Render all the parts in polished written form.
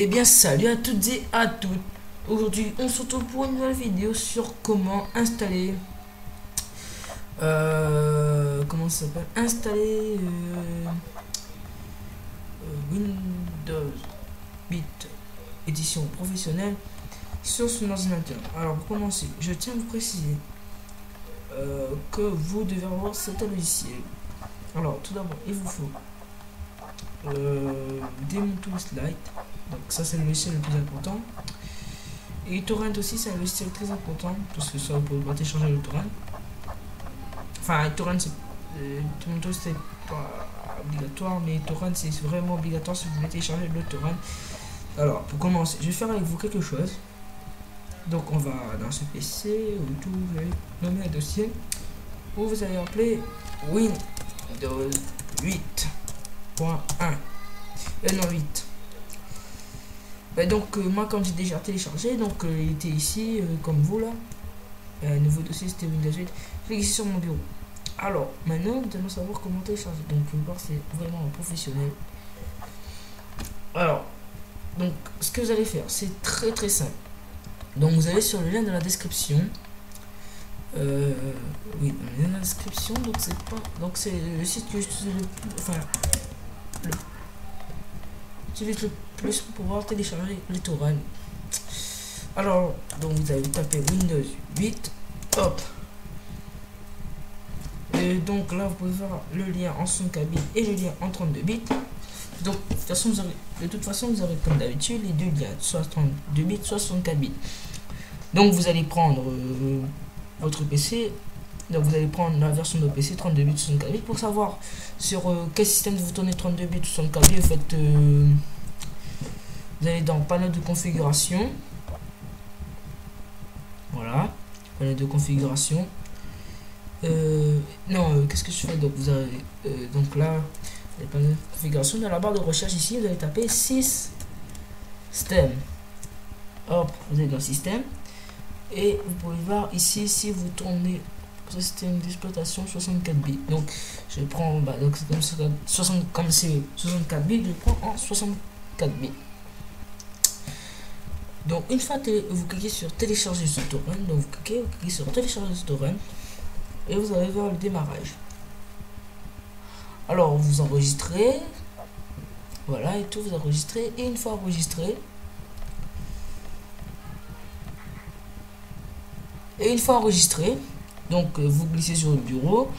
Eh bien salut à toutes et à toutes. Aujourd'hui on se retrouve pour une nouvelle vidéo sur comment installer comment ça s'appelle, installer Windows 8 édition professionnelle sur son ordinateur. Alors pour commencer, je tiens à vous préciser que vous devez avoir certains logiciels. Alors tout d'abord il vous faut Demontools Lite, donc ça c'est le logiciel le plus important. Et Torrent aussi, c'est un logiciel très important parce que ça vous pouvez pas télécharger le torrent. Enfin, torrent c'est pas obligatoire, mais torrent c'est vraiment obligatoire si vous voulez télécharger le torrent. Alors, pour commencer, je vais faire avec vous quelque chose. Donc, on va dans ce PC où tout, vous allez nommer un dossier où vous allez appeler Windows 8.1 non 8. Donc moi quand j'ai déjà téléchargé, donc il était ici comme vous là, nouveau dossier c'était Windows 8, je l'ai ici sur mon bureau. Alors maintenant nous allons savoir comment télécharger, donc voir c'est vraiment un professionnel. Alors donc ce que vous allez faire c'est très simple, donc vous allez sur le lien de la description, oui le lien de la description, donc c'est pas, donc c'est le site que j'utilise le plus, enfin j'utilise le plus pour pouvoir télécharger les torrents. Alors, donc vous allez taper Windows 8, hop. Et donc là, vous pouvez voir le lien en 64 bits et le lien en 32 bits. Donc, de toute façon, vous aurez comme d'habitude les deux liens, soit 32 bits, soit 64 bits. Donc, vous allez prendre votre PC. Donc, vous allez prendre la version de PC 32 bits, 64 bits. Pour savoir sur quel système vous tournez 32 bits ou 64 bits, vous faites. Vous allez dans panneau de configuration. Voilà, panneau de configuration. Qu'est-ce que je fais? Donc vous avez donc là, les panneaux de configuration, dans la barre de recherche ici, vous allez taper système. Hop, vous êtes dans système et vous pouvez voir ici si vous tournez système d'exploitation 64 bits. Donc je prends, donc c'est comme c'est 64 bits, je prends en 64 bits. Donc une fois que vous cliquez sur télécharger ce torrent, donc vous cliquez sur télécharger ce torrent et vous allez vers le démarrage. Alors vous enregistrez, voilà, et tout, vous enregistrez, et une fois enregistré, donc vous glissez sur le bureau,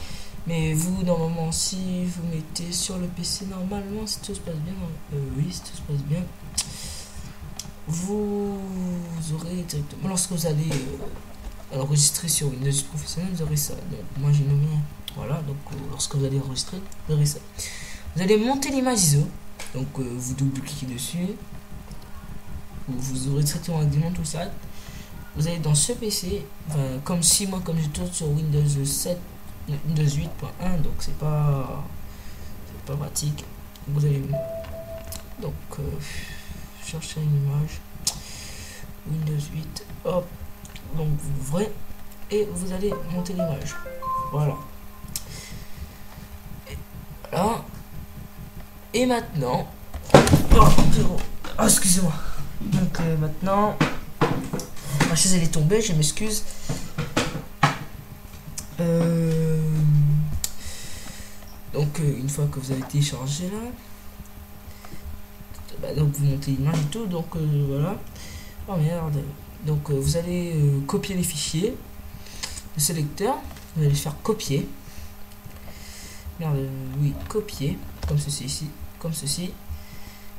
mais vous normalement si vous mettez sur le PC, normalement si tout se passe bien, oui, si tout se passe bien, vous aurez directement, lorsque vous allez enregistrer sur Windows professionnel, vous aurez ça. Donc moi j'ai nommé, voilà, donc lorsque vous allez enregistrer, vous aurez ça. Vous allez monter l'image ISO, donc vous double-cliquez dessus, vous aurez directement tout ça. Vous allez dans ce PC, comme si moi comme je tourne sur Windows 7, Windows 8.1, donc c'est pas pratique. Vous allez donc chercher une image Windows 8, hop, donc vous ouvrez et vous allez monter l'image, voilà. Et maintenant, excusez-moi, donc maintenant ma chaise elle est tombée, je m'excuse. Donc une fois que vous avez téléchargé là, donc vous montez l'image et tout, donc voilà. Oh merde. Donc vous allez copier les fichiers, le sélecteur, vous allez faire copier. Merde, oui, copier, comme ceci ici, comme ceci.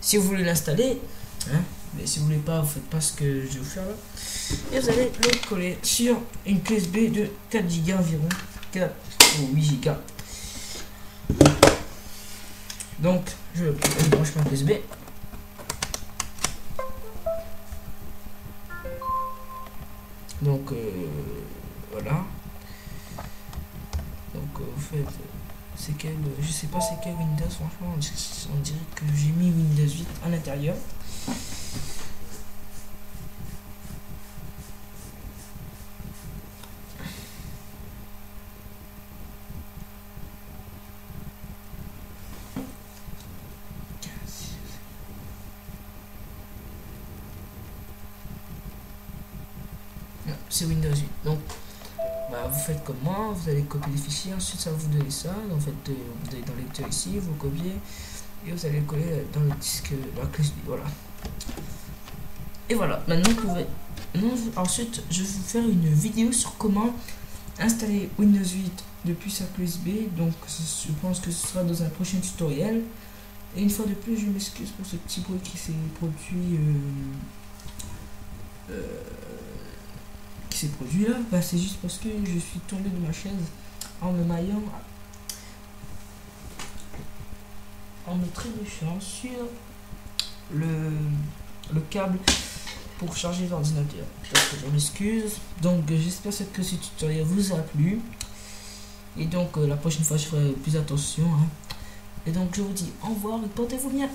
Si vous voulez l'installer, hein, mais si vous voulez pas, vous faites pas ce que je vais vous faire là. Et vous allez le coller sur une clé USB de 4 Go environ, 4 ou 8 Go. Donc je branche ma clé USB. Donc voilà. Donc vous faites, c'est quel, je sais pas c'est quel Windows, franchement on dirait que j'ai mis Windows 8 à l'intérieur. c'est Windows 8. Donc bah, vous faites comme moi, vous allez copier les fichiers, ensuite ça va vous donner ça. En fait, vous allez dans le lecteur ici, vous copiez et vous allez le coller dans le disque, la clé USB. Voilà. Et voilà, maintenant vous pouvez. Ensuite, je vais vous faire une vidéo sur comment installer Windows 8 depuis sa clé USB. Donc, je pense que ce sera dans un prochain tutoriel. Et une fois de plus, je m'excuse pour ce petit bruit qui s'est produit. Là. Bah, c'est juste parce que je suis tombé de ma chaise en me maillant, en me trébuchant sur le câble pour charger l'ordinateur. Je m'excuse. Donc j'espère que ce tutoriel vous a plu. Et donc la prochaine fois je ferai plus attention. Et donc je vous dis au revoir et portez-vous bien.